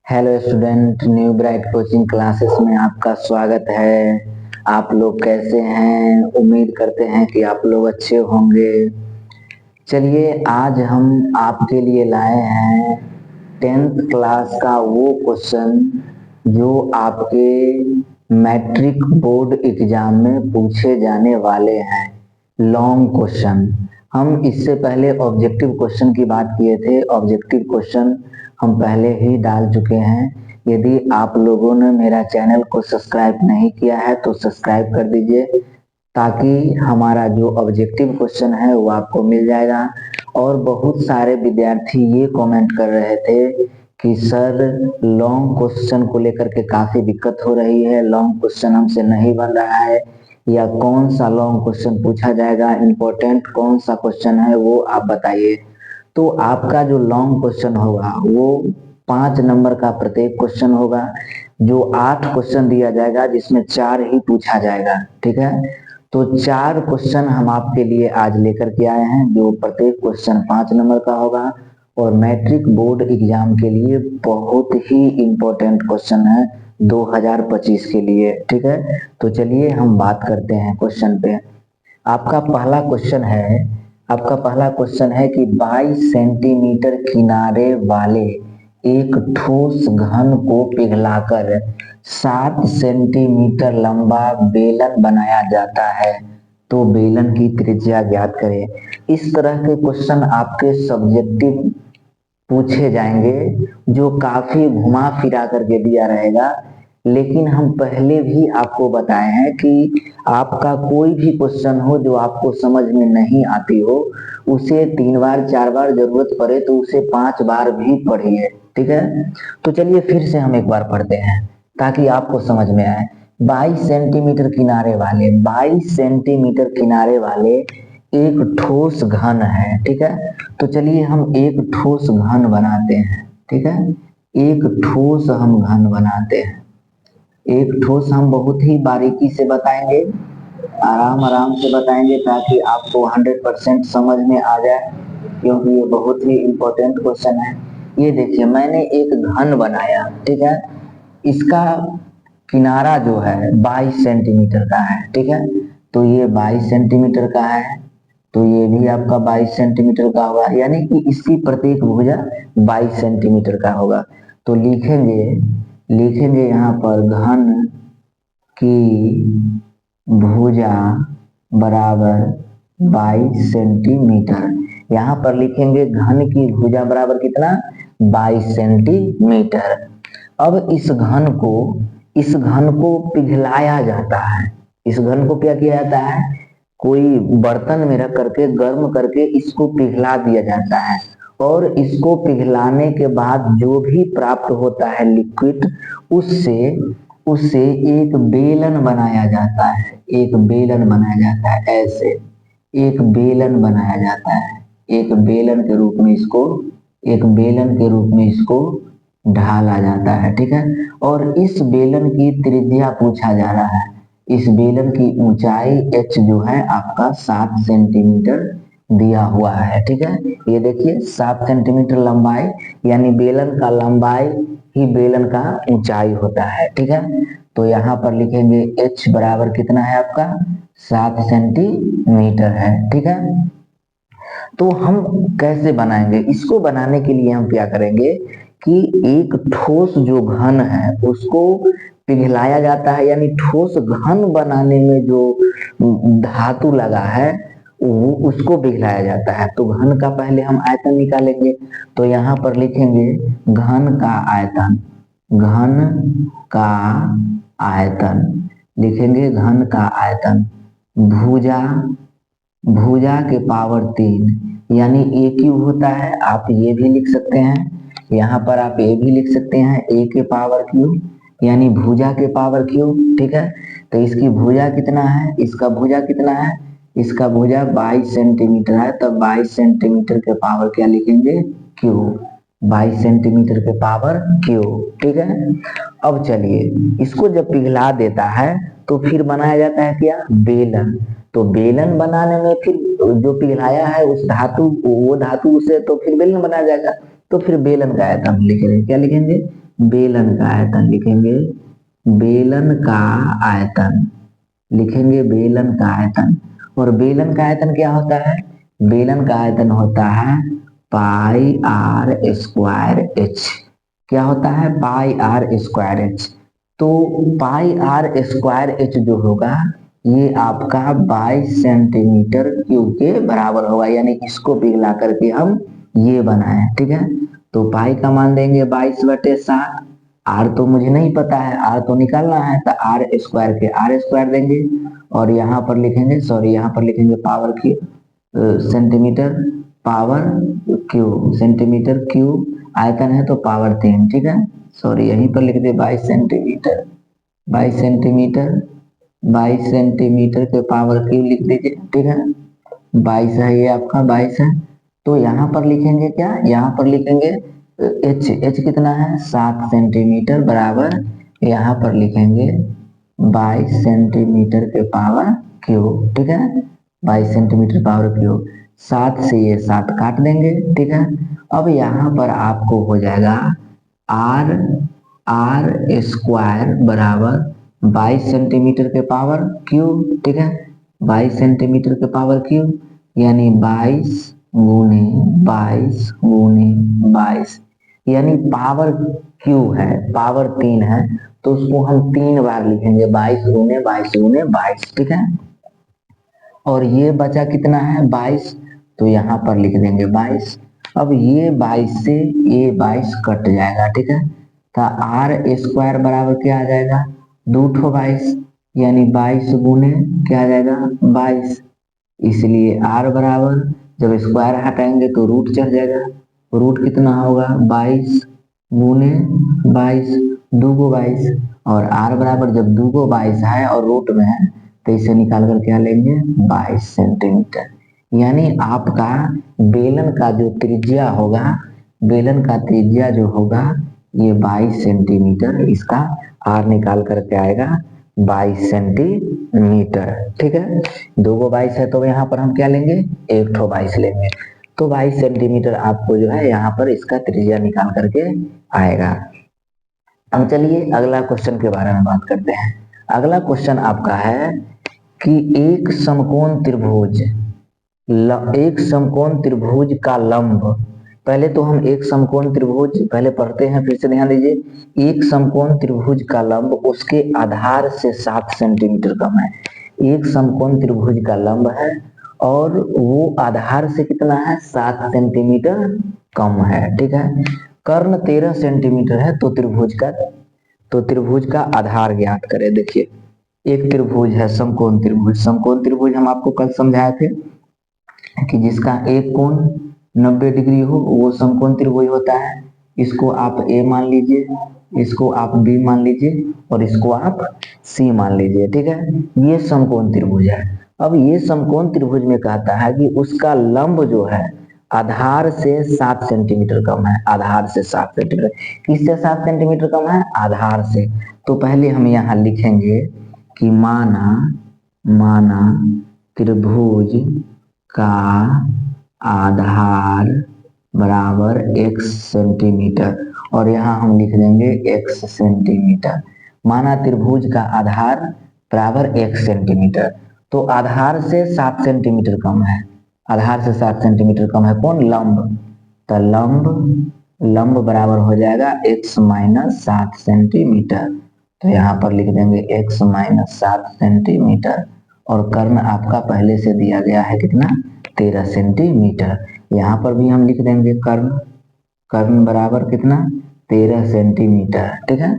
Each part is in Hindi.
Hello student, new bright coaching classes में आपका स्वागत है। आप लोग कैसे हैं? उम्मीद करते हैं कि आप लोग अच्छे होंगे। चलिए, आज हम आपके लिए लाए हैं 10th क्लास का वो क्वेश्चन जो आपके मैट्रिक बोर्ड एग्जाम में पूछे जाने वाले हैं। Long question. हम इससे पहले ऑब्जेक्टिव क्वेश्चन की बात किए थे। ऑब्जेक्टिव क्वेश्चन हम पहले ही डाल चुके हैं। यदि आप लोगों ने मेरा चैनल को सब्सक्राइब नहीं किया है तो सब्सक्राइब कर दीजिए, ताकि हमारा जो ऑब्जेक्टिव क्वेश्चन है वो आपको मिल जाएगा। और बहुत सारे विद्यार्थी ये कमेंट कर रहे थे कि सर, लॉन्ग क्वेश्चन को लेकर के काफी दिक्कत हो रही है, लॉन्ग क्वेश्चन हमसे नहीं बन रहा है, या कौन सा लॉन्ग क्वेश्चन पूछा जाएगा, इम्पोर्टेंट कौन सा क्वेश्चन है वो आप बताइए। तो आपका जो लॉन्ग क्वेश्चन होगा वो 5 नंबर का प्रत्येक क्वेश्चन होगा, जो 8 क्वेश्चन दिया जाएगा, जिसमें 4 ही पूछा जाएगा। ठीक है, तो 4 क्वेश्चन हम आपके लिए आज लेकर के आए हैं, जो प्रत्येक क्वेश्चन 5 नंबर का होगा और मैट्रिक बोर्ड एग्जाम के लिए बहुत ही इम्पोर्टेंट क्वेश्चन है 2025 के लिए। ठीक है, तो चलिए हम बात करते हैं क्वेश्चन पे। आपका पहला क्वेश्चन है आपका पहला क्वेश्चन है कि 22 सेंटीमीटर किनारे वाले एक ठोस घन को पिघलाकर 7 सेंटीमीटर लंबा बेलन बनाया जाता है, तो बेलन की त्रिज्या ज्ञात करें। इस तरह के क्वेश्चन आपके सब्जेक्टिव पूछे जाएंगे, जो काफी घुमा फिरा करके दिया रहेगा। लेकिन हम पहले भी आपको बताए हैं कि आपका कोई भी क्वेश्चन हो जो आपको समझ में नहीं आती हो, उसे 3 बार 4 बार जरूरत पड़े तो उसे 5 बार भी पढ़िए। ठीक है, तो चलिए फिर से हम एक बार पढ़ते हैं ताकि आपको समझ में आए। 22 सेंटीमीटर किनारे वाले एक ठोस घन है। ठीक है, तो चलिए हम एक ठोस घन बनाते हैं। ठीक है, एक ठोस हम घन बनाते हैं। एक ठोस हम बहुत ही बारीकी से बताएंगे, आराम आराम से बताएंगे, ताकि आपको 100% समझ में आ जाए, क्योंकि ये बहुत ही इम्पोर्टेंट क्वेश्चन है। ये देखिए, मैंने एक घन बनाया। ठीक है, इसका किनारा जो है 22 सेंटीमीटर का है। ठीक है, तो ये 22 सेंटीमीटर का है, तो ये भी आपका 22 सेंटीमीटर का होगा, यानी कि इसकी प्रत्येक भुजा 22 सेंटीमीटर का होगा। तो लिखेंगे लिखेंगे यहाँ पर घन की भुजा बराबर 22 सेंटीमीटर। यहाँ पर लिखेंगे घन की भुजा बराबर कितना? 22 सेंटीमीटर। अब इस घन को पिघलाया जाता है। इस घन को क्या किया जाता है? कोई बर्तन में रख करके गर्म करके इसको पिघला दिया जाता है, और इसको पिघलाने के बाद जो भी प्राप्त होता है लिक्विड, उससे उससे एक बेलन बनाया जाता है। एक बेलन बनाया जाता है, ऐसे एक बेलन बनाया जाता है। एक बेलन के रूप में इसको ढाला जाता है। ठीक है, और इस बेलन की त्रिज्या पूछा जा रहा है। इस बेलन की ऊंचाई h जो है आपका 7 सेंटीमीटर दिया हुआ है। ठीक है, ये देखिए 7 सेंटीमीटर लंबाई, यानी बेलन का लंबाई ही बेलन का ऊंचाई होता है। ठीक है, तो यहाँ पर लिखेंगे h बराबर कितना है आपका? 7 सेंटीमीटर है। ठीक है, तो हम कैसे बनाएंगे? इसको बनाने के लिए हम क्या करेंगे कि एक ठोस जो घन है उसको पिघलाया जाता है, यानी ठोस घन बनाने में जो धातु लगा है वो उसको पिघलाया जाता है। तो घन का पहले हम आयतन निकालेंगे, तो यहाँ पर लिखेंगे घन का आयतन। घन का आयतन लिखेंगे, घन का आयतन भुजा भुजा के पावर 3, यानी ए क्यूब होता है। आप ये भी लिख सकते हैं, यहाँ पर आप ए भी लिख सकते हैं, ए के पावर क्यूब, यानी भुजा के पावर क्यूब। ठीक है, तो इसकी भुजा कितना है? इसका भुजा कितना है? इसका भुजा 22 सेंटीमीटर है, तो 22 सेंटीमीटर के पावर क्या लिखेंगे? क्यूब। 22 सेंटीमीटर के पावर क्यूब। ठीक है, अब चलिए, इसको जब पिघला देता है तो फिर बनाया जाता है क्या? बेलन। तो बेलन बनाने में फिर जो पिघलाया है उस वो धातु से तो फिर बेलन बनाया जाएगा। तो फिर बेलन का आयतन लिखेंगे, क्या लिखेंगे? बेलन का आयतन लिखेंगे, बेलन का आयतन लिखेंगे, बेलन का आयतन। और बेलन का आयतन क्या होता है? बेलन का आयतन होता है पाई आर स्क्वायर एच। क्या होता है? पाई आर स्क्वायर एच। तो पाई आर स्क्वायर एच जो होगा ये आपका 22 सेंटीमीटर क्यूब के बराबर होगा, यानी इसको पिघला करके हम ये बनाए, ठीक है। तो पाई का मान देंगे 22/7। आर तो मुझे नहीं पता है, आर तो निकालना है, तो आर स्क्वायर के आर स्क्वायर देंगे और यहाँ पर लिखेंगे, सॉरी यहाँ पर लिखेंगे पावर की centimetre power cube, centimetre cube, आयतन है तो पावर 3, ठीक है। सॉरी यहीं पर लिख दे 22 सेंटीमीटर, 22 सेंटीमीटर, 22 सेंटीमीटर के पावर क्यूब लिख दीजिए, ठीक है। 22 है ये आपका, 22 है। तो यहाँ पर लिखेंगे क्या? यहाँ पर लिखेंगे एच, एच कितना है? 7 सेंटीमीटर बराबर, यहाँ पर लिखेंगे 22 सेंटीमीटर के पावर क्यूब, ठीक है। 22 सेंटीमीटर पावर क्यूब, 7 से ये 7 काट देंगे, ठीक है। अब यहाँ पर आपको हो जाएगा आर, आर स्क्वायर बराबर 22 सेंटीमीटर के पावर क्यूब, ठीक है। 22 सेंटीमीटर के पावर क्यूब यानी 22 गुने 22 गुने 22, यानी पावर क्यूब है, पावर 3 है, तो उसको हम 3 बार लिखेंगे, 22 गुने 22 गुने 22, ठीक है। और ये बचा कितना है? 22, तो यहाँ पर लिख देंगे 22। अब ये 22 से ये 22 कट जाएगा, ठीक है। तो आर स्क्वायर बराबर क्या आ जाएगा? 2 22, यानी 22 गुने क्या आ जाएगा? 22। इसलिए आर बराबर, जब स्क्वायर हटाएंगे तो रूट चढ़ जाएगा, रूट कितना होगा? 22 गुने 22, 2 को 22, और आर बराबर जब 2 को 22 है और रूट में है तो इसे निकाल कर क्या लेंगे? 22 सेंटीमीटर। यानी आपका बेलन का जो त्रिज्या होगा, बेलन का त्रिज्या जो होगा ये 22 सेंटीमीटर, इसका आर निकाल करके आएगा 22 सेंटीमीटर, ठीक है। 2 को 22 है तो यहाँ पर हम क्या लेंगे? 1 ठो 22 लेंगे, तो 22 सेंटीमीटर आपको जो है यहाँ पर इसका त्रिज्या निकाल करके आएगा। अब चलिए अगला क्वेश्चन के बारे में बात करते हैं। अगला क्वेश्चन आपका है कि एक समकोण त्रिभुज, एक समकोण त्रिभुज का लंब, पहले तो हम एक समकोण त्रिभुज पहले पढ़ते हैं, फिर से ध्यान दीजिए। एक समकोण त्रिभुज का लंब उसके आधार से 7 सेंटीमीटर कम है। एक समकोण त्रिभुज का लंब है और वो आधार से कितना है? 7 सेंटीमीटर कम है, ठीक है। कर्ण 13 सेंटीमीटर है, तो त्रिभुज का आधार ज्ञात करें। देखिए एक त्रिभुज है समकोण त्रिभुज, समकोण त्रिभुज हम आपको कल समझाए थे कि जिसका एक कोण 90 डिग्री हो वो समकोण त्रिभुज होता है। इसको आप A मान लीजिए, इसको आप B मान लीजिए और इसको आप C मान लीजिए, ठीक है। ये समकोण त्रिभुज है। अब ये समकोण त्रिभुज में कहता है कि उसका लंब जो है आधार से 7 सेंटीमीटर कम है, आधार से 7 सेंटीमीटर। किससे 7 सेंटीमीटर कम है? आधार से। तो पहले हम यहाँ लिखेंगे कि माना त्रिभुज का आधार बराबर x सेंटीमीटर, और यहाँ हम लिख देंगे x सेंटीमीटर। माना त्रिभुज का आधार बराबर x सेंटीमीटर, तो आधार से 7 सेंटीमीटर कम है, आधार से 7 सेंटीमीटर कम है कौन? लंब। तो लंब बराबर हो जाएगा x माइनस 7 सेंटीमीटर, तो यहाँ पर लिख देंगे x माइनस 7 सेंटीमीटर। और कर्ण आपका पहले से दिया गया है कितना? 13 सेंटीमीटर। यहाँ पर भी हम लिख देंगे कर्ण बराबर कितना? 13 सेंटीमीटर, ठीक है।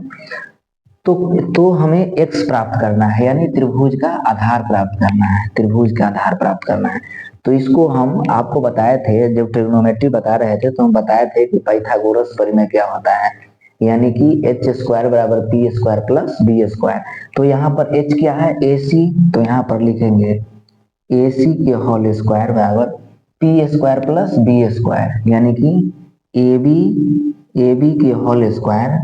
तो हमें x प्राप्त करना है, यानी त्रिभुज का आधार प्राप्त करना है, त्रिभुज का आधार प्राप्त करना है। तो इसको हम आपको बताए थे, जब ट्रिग्नोमेट्री बता रहे थे तो हम बताए थे कि पाइथागोरस प्रमेय क्या होता है, यानी कि एच स्क्वायर बराबर P square plus B square. तो यहाँ पर एच क्या है? AC, तो यहाँ पर लिखेंगे AC के होल स्क्वायर बराबर P square plus B square, यानी कि AB के होल स्क्वायर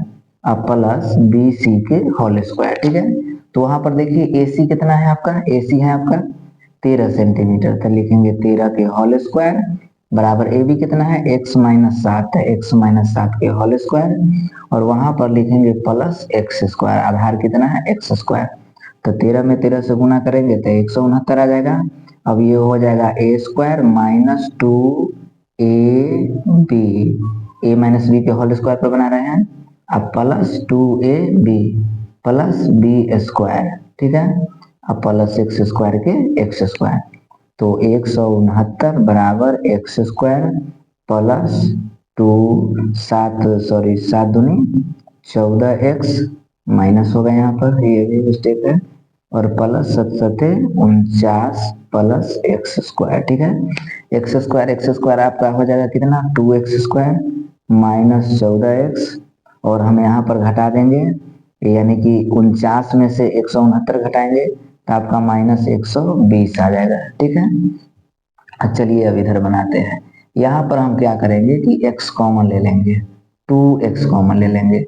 प्लस BC के होल स्क्वायर, ठीक है। तो वहां पर देखिए AC कितना है आपका? AC है आपका 13 सेंटीमीटर, तो लिखेंगे 13 के होल स्क्वायर बराबर ए बी कितना है, x माइनस 7 है, x माइनस 7 के होल स्क्वायर, और वहां पर लिखेंगे प्लस एक्स स्क्वायर, आधार कितना है एक्स स्क्वायर। तो 13 में 13 से गुना करेंगे तो 169 आ जाएगा। अब ये हो जाएगा ए स्क्वायर माइनस 2ab, ए माइनस बी के होल स्क्वायर पर बना रहे हैं, अब plus 2ab plus B square, ठीक है, अब प्लस एक्स स्क्वायर के एक्स स्क्वायर, तो 169 बराबर एक्स स्क्वायर प्लस 7 दूनी 14x माइनस होगा यहाँ पर, ये भी मिस्टेक है, और प्लस 7 49 प्लस एक्स स्क्वायर, ठीक है। एक्स स्क्वायर आपका हो जाएगा कितना, 2x स्क्वायर माइनस 14x, और हम यहाँ पर घटा देंगे, यानी कि 49 में से 169 घटाएंगे तो आपका माइनस 120 आ जाएगा, ठीक है। चलिए अब इधर बनाते हैं, यहाँ पर हम क्या करेंगे कि x कॉमन ले लेंगे, 2x कॉमन ले लेंगे,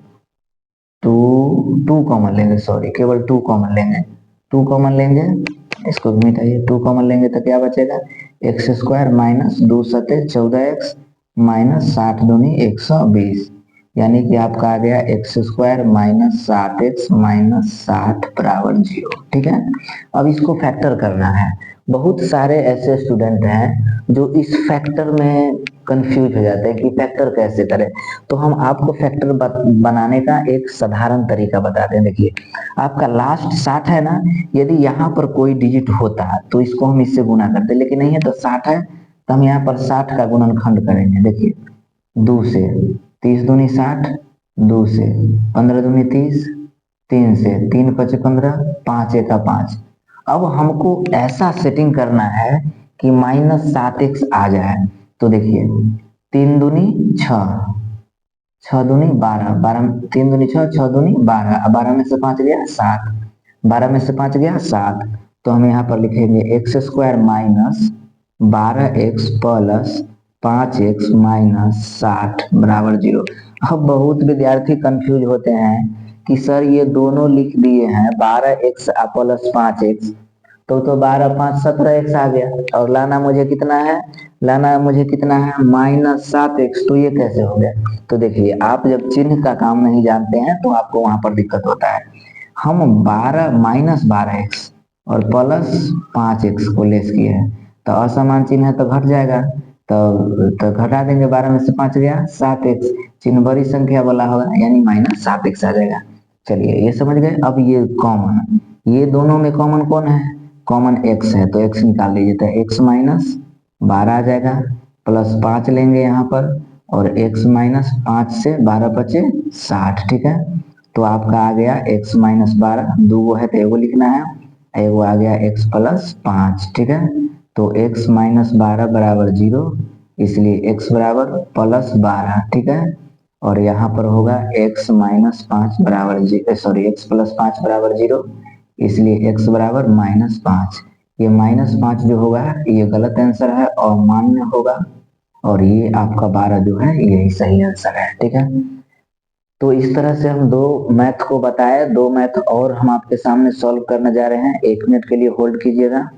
2 कॉमन लेंगे, सॉरी केवल 2 कॉमन लेंगे, 2 कॉमन लेंगे, इसको भी मिटाइए, 2 कॉमन लेंगे तो क्या बचेगा, एक्स स्क्वायर माइनस 2 सते 14x माइनस 60 दूनी 120, यानी कि आपका आ गया x square minus 7x minus 60 बराबर 0, ठीक है। अब इसको फैक्टर करना है, बहुत सारे ऐसे स्टूडेंट हैं जो इस फैक्टर में कंफ्यूज हो जाते हैं कि फैक्टर कैसे करें, तो हम आपको फैक्टर बनाने का एक साधारण तरीका बताते हैं। देखिए आपका लास्ट 60 है ना, यदि यहाँ पर कोई डिजिट होता तो इसको हम इससे गुना करते, लेकिन नहीं है तो 60 है तो हम यहाँ पर 60 का गुणनखंड करेंगे। देखिए 2 से 30 दूनी 60, 2 से 15 दूनी 30, 3 से 3 5 15, 5 1 5। अब हमको ऐसा सेटिंग करना है कि माइनस 7x आ जाए, तो देखिए 3 दूनी 6, 6 दूनी 12, 12 3 दूनी 6, 6 दूनी 12, 12 में से 5 गया 7, 12 में से 5 गया 7, तो हम यहाँ पर लिखेंगे x square minus 12x plus 5x minus 60 बराबर 0। अब बहुत विद्यार्थी कंफ्यूज होते हैं कि सर ये दोनों लिख दिए हैं 12x प्लस 5x, तो 12 5 17x आ गया, और लाना मुझे कितना है, लाना मुझे कितना है माइनस 7x, तो ये कैसे हो गया। तो देखिए आप जब चिन्ह का काम नहीं जानते हैं तो आपको वहां पर दिक्कत होता है। हम 12 माइनस 12x और प्लस 5x को लेस किए हैं, तो असमान चिन्ह है तो घट जाएगा, तो घटा देंगे, 12 में से 5 गया 7x, चिन्ह बड़ी संख्या वाला होगा यानी माइनस 7x आ जाएगा। चलिए ये समझ गए। अब ये कॉमन, ये दोनों में कॉमन कौन है, कॉमन x है, तो x निकाल लीजिए, तो x माइनस 12 आ जाएगा, प्लस 5 लेंगे यहाँ पर, और x माइनस 5 से 12 बचे 60, ठीक है। तो आपका आ गया x माइनस 12, दो है तो एगो लिखना है, एगो आ गया x प्लस 5, ठीक है। तो x माइनस 12 बराबर 0, इसलिए x बराबर प्लस 12, ठीक है, और यहाँ पर होगा x माइनस 5 बराबर सॉरी x प्लस 5 बराबर 0, इसलिए x बराबर माइनस 5। ये माइनस 5 जो होगा ये गलत आंसर है और मान्य होगा, और ये आपका 12 जो है यही सही आंसर है, ठीक है। तो इस तरह से हम दो मैथ को बताए, दो मैथ और हम आपके सामने सॉल्व करने जा रहे हैं, 1 मिनट के लिए होल्ड कीजिएगा।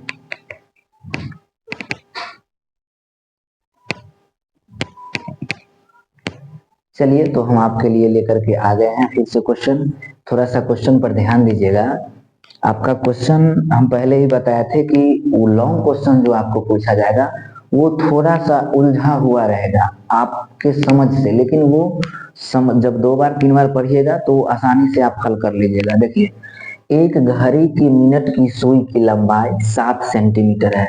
चलिए तो हम आपके लिए लेकर के आ गए हैं फिर से क्वेश्चन, थोड़ा सा क्वेश्चन पर ध्यान दीजिएगा। आपका क्वेश्चन हम पहले ही बताए थे कि वो लॉन्ग क्वेश्चन जो आपको पूछा जाएगा वो थोड़ा सा उलझा हुआ रहेगा आपके समझ से, लेकिन वो जब 2 बार 3 बार पढ़िएगा तो आसानी से आप हल कर लीजिएगा। देखिए एक घड़ी की मिनट की सुई की लंबाई 7 सेंटीमीटर है,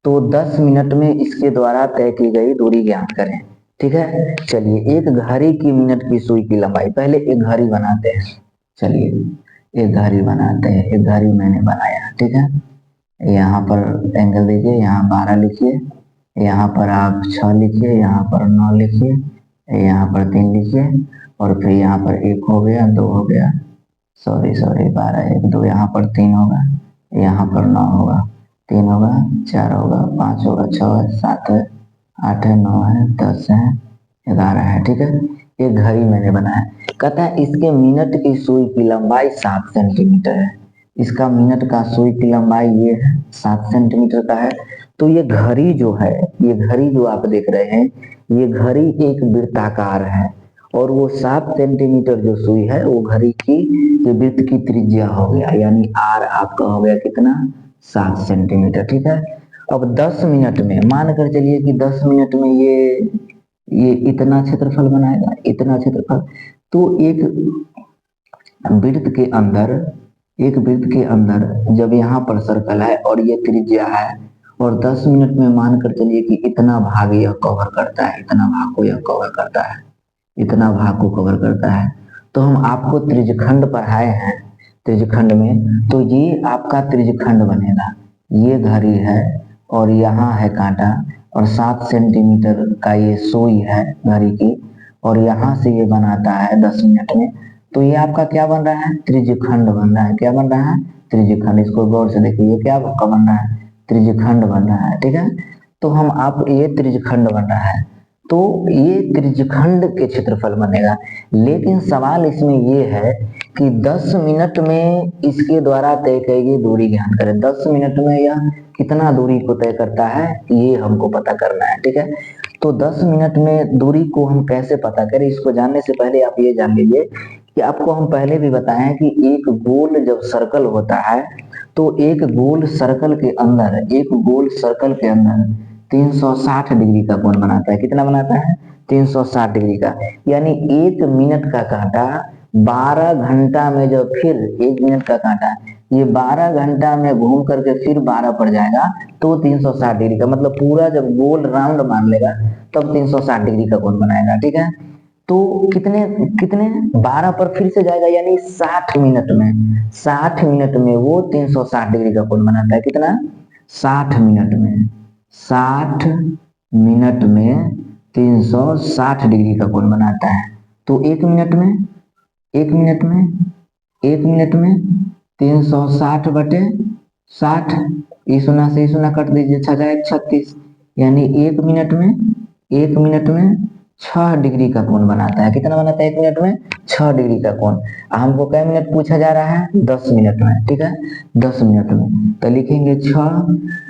तो 10 मिनट में इसके द्वारा तय की गई दूरी ज्ञात करें, ठीक है। चलिए एक घड़ी की मिनट की सुई की लंबाई, पहले एक घड़ी बनाते हैं, चलिए एक घड़ी बनाते हैं, एक घड़ी मैंने बनाया, ठीक है। यहाँ पर एंगल दीजिए, यहाँ 12 लिखिए, यहाँ पर आप 6 लिखिए, यहाँ पर 9 लिखिए, यहाँ पर 3 लिखिए, और फिर यहाँ पर 1 हो गया, 2 हो गया, सॉरी 12 1 2, यहाँ पर 3 होगा, यहाँ पर 9 होगा, 3 होगा, 4 होगा, 5 होगा, 6 है, 7 है, 8 है, 9 है, 10 है, 11 है, ठीक है। ये घड़ी मैंने बनाया, कहता है इसके मिनट की सुई की लंबाई 7 सेंटीमीटर है, इसका मिनट का सुई की लंबाई ये है 7 सेंटीमीटर का है। तो ये घड़ी जो है, ये घड़ी जो आप देख रहे हैं, ये घड़ी एक वृत्ताकार है और वो 7 सेंटीमीटर जो सुई है वो घड़ी की ये वृत्त की त्रिज्या हो गया, यानी आर आपका हो गया कितना 7 सेंटीमीटर। ठीक है, अब 10 मिनट में मान कर चलिए कि 10 मिनट में ये इतना क्षेत्रफल बनाएगा, इतना क्षेत्रफल। तो एक वृत्त के अंदर, एक वृत्त के अंदर जब यहाँ पर सर्कल है और ये त्रिज्या है और 10 मिनट में मान कर चलिए कि इतना भाग यह कवर करता है, इतना भाग को यह कवर करता है, इतना भाग को कवर करता है। तो हम आपको त्रिज्यखंड पढ़ाए हैं, त्रिज्यखंड में तो ये आपका त्रिज्यखंड बनेगा। ये घड़ी है और यहाँ है कांटा और 7 सेंटीमीटर का ये सुई है घड़ी की और यहाँ से ये बनाता है 10 मिनट में। तो ये आपका क्या बन रहा है, त्रिज्यखंड बन रहा है। क्या बन रहा है, त्रिज्यखंड। इसको गौर से देखिए, ये क्या बन रहा है, त्रिज्यखंड बन रहा है। ठीक है, तो हम आप ये त्रिज्यखंड बन रहा है, तो ये त्रिज्यखंड के क्षेत्रफल बनेगा। लेकिन सवाल इसमें ये है कि 10 मिनट में इसके द्वारा तय की गई दूरी ज्ञात करें। 10 मिनट में यह कितना दूरी को तय करता है ये हमको पता करना है। ठीक है, तो 10 मिनट में दूरी को हम कैसे पता करें, इसको जानने से पहले आप ये जान लीजिए कि आपको हम पहले भी बताए हैं कि एक गोल जब सर्कल होता है तो एक गोल सर्कल के अंदर, एक गोल सर्कल के अंदर 360 डिग्री का कोण बनाता है। कितना बनाता है, 360 डिग्री का। यानी 1 मिनट का कांटा 12 घंटा में, जब फिर 1 मिनट का कांटा ये 12 घंटा में घूम करके फिर 12 पड़ जाएगा तो 360 डिग्री का, मतलब पूरा जब गोल राउंड मान लेगा तब 360 डिग्री का कोण बनाएगा। ठीक है, तो कितने कितने 12 पर फिर से जाएगा, यानी 60 मिनट में, 60 मिनट में वो 360 डिग्री का कोण बनाता है। कितना, 60 मिनट में, 60 मिनट में 360 डिग्री का कोण बनाता है। तो 1 मिनट में, 1 मिनट में, 1 मिनट में 360 बटे 60, इस सुना से इस सुना कट दीजिए, 6 जाए 36, यानी 1 मिनट में, 1 मिनट में 6 डिग्री का कोण बनाता है। कितना बनाता है 1 मिनट में, 6 डिग्री का कोण। हमको क्या मिनट पूछा जा रहा है, 10 मिनट में। ठीक है, 10 मिनट में तो लिखेंगे 6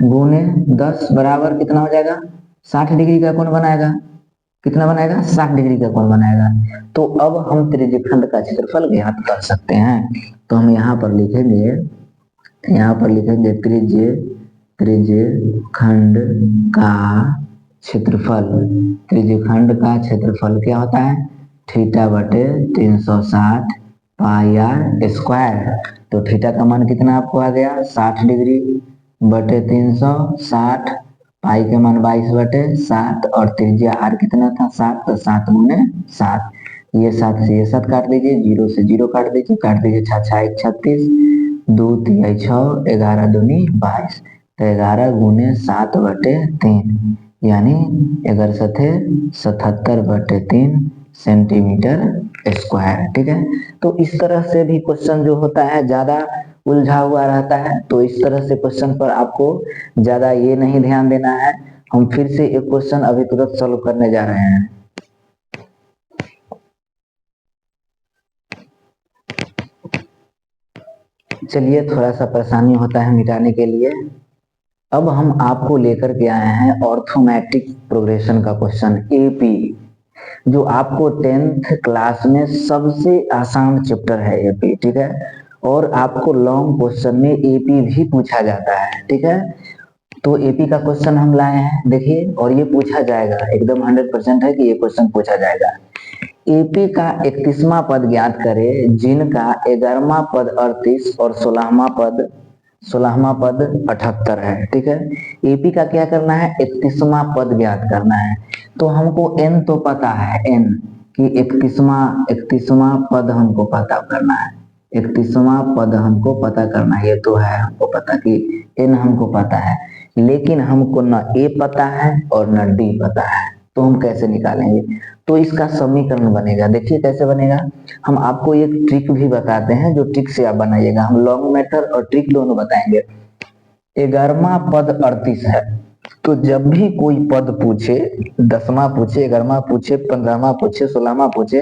गुने 10 बराबर कितना हो जाएगा, 60 डिग्री का कोण बनाएगा। कितना बनाएगा, 60 डिग्री का कोण बनाएगा। तो अब हम त्रिज्यखंड का क्षेत्रफल ज्ञात कर सकते हैं। तो हम यहाँ पर लिखेंगे, यहाँ पर लिखेंगे त्रिज्यखंड का क्षेत्रफल। त्रिज्यखंड का क्षेत्रफल क्या होता है, थीटा बटे 360 पाई आर स्क्वायर। तो थीटा का मान कितना आपको आ गया, 60 डिग्री बटे 360, पाई के मान 22 बटे 7 और त्रिज्या आर कितना था 7, तो 7 गुने 7, ये 7 से ये 7 काट दीजिए, 0 से 0 काट दीजिए, 6 6 1 36, 2 3 6, 11 दूनी 22, तो 11 गुने 7 बटे 3, यानी 11 सथे 77 बटे 3 सेंटीमीटर स्क्वायर। ठीक है, तो इस तरह से भी क्वेश्चन जो होता है ज्यादा उलझा हुआ रहता है, तो इस तरह से क्वेश्चन पर आपको ज्यादा ये नहीं ध्यान देना है। हम फिर से एक क्वेश्चन अभी तुरंत सॉल्व करने जा रहे हैं। चलिए, थोड़ा सा परेशानी होता है मिटाने के लिए। अब हम आपको लेकर के आए हैं ऑर्थोमेटिक प्रोग्रेशन का क्वेश्चन एपी, जो आपको 10th क्लास में सबसे आसान चैप्टर है एपी। ठीक है, और आपको लॉन्ग क्वेश्चन में एपी भी पूछा जाता है। ठीक है, तो एपी का क्वेश्चन हम लाए हैं, देखिए, और ये पूछा जाएगा, एकदम 100% है कि ये क्वेश्चन पूछा जाएगा। एपी का 31वां पद ज्ञात करें जिनका 11वां पद 38 और 16वां पद 78 है। ठीक है, एपी का क्या करना है, 31वां पद ज्ञात करना है। तो हमको एन तो पता है, एन कि 31वां पद हमको पता करना है, 31वां पद हमको पता करना है, ये तो है हमको पता कि एन हमको पता है, लेकिन हमको न ए पता है और न डी पता है। तो हम कैसे निकालेंगे, तो इसका समीकरण बनेगा, देखिए कैसे बनेगा। हम आपको एक ट्रिक भी बताते हैं, जो ट्रिक से आप बनाइएगा। हम लॉन्ग मेथड और ट्रिक दोनों बताएंगे। 11वां पद 38 है, तो जब भी कोई पद पूछे, 10वां पूछे, 11वां पूछे, 15वां पूछे, 16वां पूछे,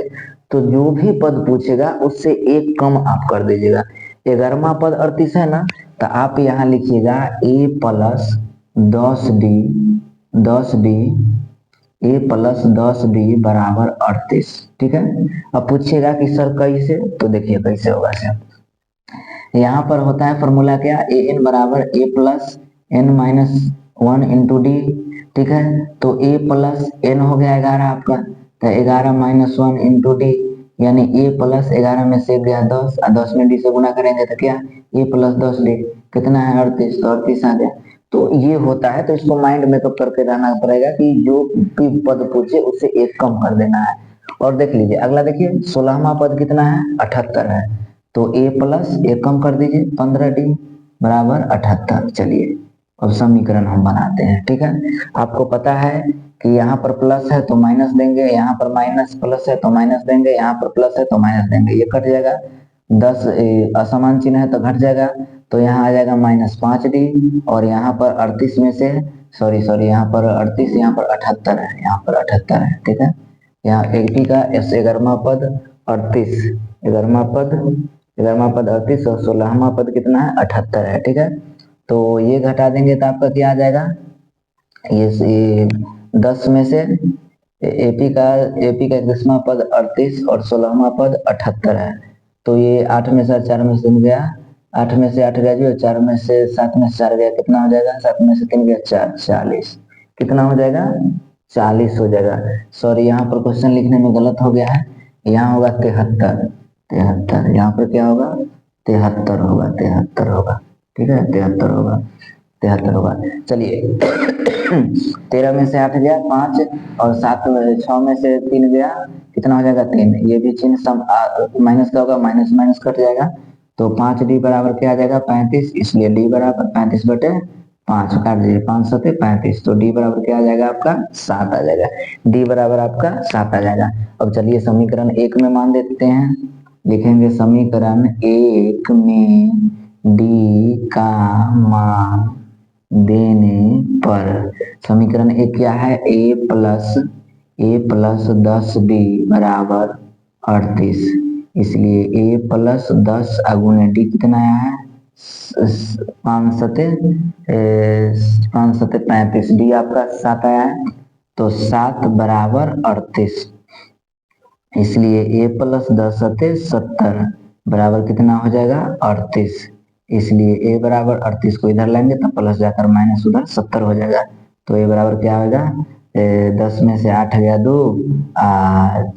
तो जो भी पद पूछेगा उससे एक कम आप कर दीजिएगा। 11वां पद 38 है ना, तो आप यहाँ लिखिएगा a प्लस 10d बराबर 38। ठीक है। अब पूछिएगा कि सर कैसे, तो देखिए कैसे होगा सर। यहाँ पर होता है फॉर्मूला क्या, ए एन बराबर A plus N minus 1 into D. ठीक है, तो ए प्लस एन हो गया 11 आपका, तो 11 माइनस 1 इंटू डी, यानी ए प्लस 11 में से गया 10 और 10 में डी से गुना करेंगे तो क्या, ए प्लस 10 डी कितना है 38, तो 38 आ गया। तो ये होता है, तो इसको माइंड मेकअप करके रहना पड़ेगा कि जो भी पद पूछे उससे एक कम कर देना है। और देख लीजिए अगला, देखिए 16वां पद कितना है 78 है, तो a प्लस एक कम कर दीजिए 15d बराबर 78। चलिए अब समीकरण हम बनाते हैं। ठीक है, आपको पता है कि यहाँ पर प्लस है तो माइनस देंगे, यहाँ पर माइनस प्लस है तो माइनस देंगे, यहाँ पर प्लस है तो माइनस देंगे, ये कट जाएगा। 10 असमान चिन्ह है तो घट जाएगा, तो यहाँ आ जाएगा -5d, और यहाँ पर 38 में से सॉरी यहाँ पर 38, यहाँ पर 78 है, यहाँ पर 78 है। ठीक है, यहाँ 80 का 11वां पद 38, 11वां पद 38 और 16वां पद कितना है 78 है। ठीक है, तो ये घटा देंगे तो आपका क्या आ जाएगा, ये 10 में से एपी का 21वां पद 38 और 16वां पद 78 है, तो ये 8 में से 4 में से 3 गया, 8 में से 8 गया जी, और 4 में से 7 में से 4 गया, कितना हो जाएगा, 7 में से 3 गया 4, 40। कितना हो जाएगा, 40 हो जाएगा। सॉरी यहाँ पर क्वेश्चन लिखने में गलत हो गया है, यहाँ होगा 73, यहाँ पर क्या होगा 73 होगा, 73 होगा। ठीक है, 73 होगा, 73 होगा। चलिए 13 में से 8 गया 5, और 6 में से 3 गया, कितना हो जाएगा 3, ये भी चिन्ह सम माइनस का होगा, माइनस माइनस कट जाएगा, तो 5d बराबर क्या आ जाएगा 35, इसलिए d बराबर 35/5 काट दीजिए, 5 7 35, तो d बराबर क्या आ जाएगा आपका 7 आ जाएगा, d बराबर आपका 7 आ जाएगा। अब चलिए समीकरण 1 में मान देते हैं, लिखेंगे समीकरण 1 में d का मान देने पर, समीकरण 1 क्या है, a प्लस 10d बराबर 38, इसलिए a प्लस 10 अगुने d कितना आया है 5 7 35, d आपका 7 आया है, तो 7 बराबर 38, इसलिए a प्लस 10 7 70 बराबर कितना हो जाएगा 38, इसलिए a बराबर 38 को इधर लाएंगे तो प्लस जाकर माइनस उधर 70 हो जाएगा, तो a बराबर क्या होगा 10 में से 8 गया 2,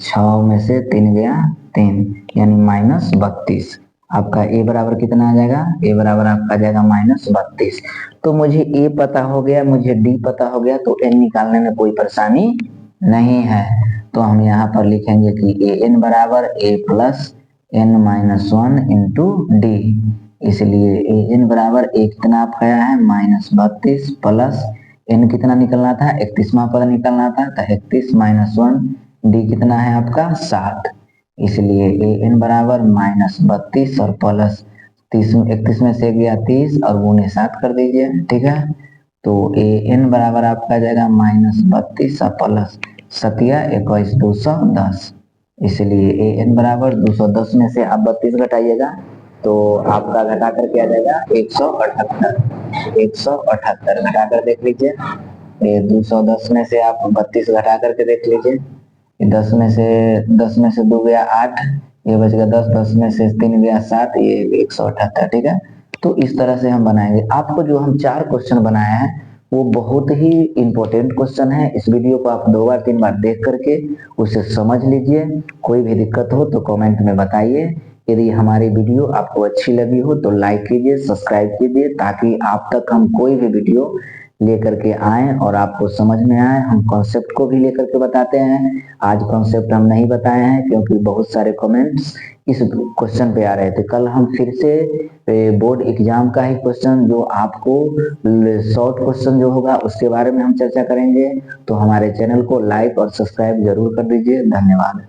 6 में से 3 गया 3, यानी -32। आपका a बराबर कितना आ जाएगा, a बराबर आपका आ जाएगा -32। तो मुझे a पता हो गया, मुझे d पता हो गया, तो n निकालने में कोई परेशानी नहीं है। तो हम यहाँ पर लिखेंगे कि a n बराबर a plus n minus 1 into D, इसलिए a n बराबर एक कितना आपका आया है -32 प्लस n कितना निकलना था 31वां पद निकलना था, तो 31 माइनस 1, d कितना है आपका 7, इसलिए a n बराबर -32 और प्लस 31 में से गया 30 और गुणे 7 कर दीजिए। ठीक है, तो a n बराबर आपका जाएगा -32 और प्लस 7 21 210, इसलिए a n बराबर 210 में से आप 32 घटाइएगा तो आपका घटा करके आ जाएगा 178 घटा कर देख लीजिए, 210 में से आप 32 घटा करके देख लीजिए, 10 में से 2 गया 8, ये बच गया 10, 10 में से 3 गया 7, ये 178। ठीक है, तो इस तरह से हम बनाएंगे। आपको जो हम 4 क्वेश्चन बनाए हैं वो बहुत ही इंपॉर्टेंट क्वेश्चन है, इस वीडियो को आप 2 बार 3 बार देख करके उसे समझ लीजिए। कोई भी दिक्कत हो तो कमेंट में बताइए। यदि हमारी वीडियो आपको अच्छी लगी हो तो लाइक कीजिए, सब्सक्राइब कीजिए, ताकि आप तक हम कोई भी वीडियो लेकर के आए और आपको समझ में आए। हम कॉन्सेप्ट को भी लेकर के बताते हैं, आज कॉन्सेप्ट हम नहीं बताए हैं क्योंकि बहुत सारे कमेंट्स इस क्वेश्चन पे आ रहे थे। कल हम फिर से बोर्ड एग्जाम का ही क्वेश्चन, जो आपको शॉर्ट क्वेश्चन जो होगा उसके बारे में हम चर्चा करेंगे। तो हमारे चैनल को लाइक और सब्सक्राइब जरूर कर दीजिए। धन्यवाद।